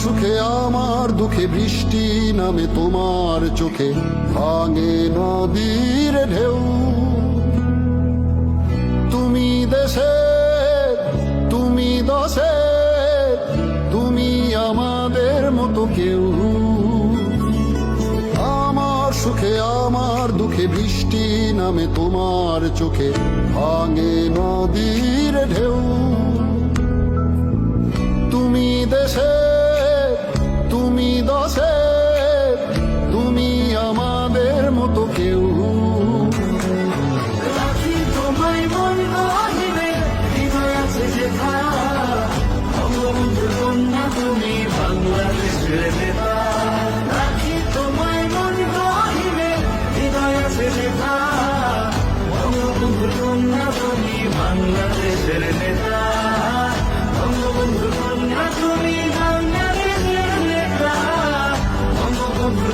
সুখে আমার দুঃখে বৃষ্টি নামে তোমার চোখে, ভাঙে নদীর ঢেউ। তুমি দেশে, তুমি দশে, তুমি আমাদের মতো কেউ। আমার সুখে আমার দুঃখে বৃষ্টি নামে তোমার চোখে, ভাঙে নদীর ঢেউ। তুমি দেশে, তুমি দশে, তুমি আমাদের মতো কেউ। রাখি তোমায় মন গহিনে, হৃদয় আছে যেথা, বঙ্গবন্ধুর কন্যা তুমি বাংলাদেশের নেতা। রাখি তোমায় মন গহিনে, হৃদয় আছে যেথা, বঙ্গবন্ধুর কন্যা তুমি বাংলাদেশের নেতা। বঙ্গবন্ধুর কন্যা তুমি বাংলাদেশের নেতা। বঙ্গবন্ধুর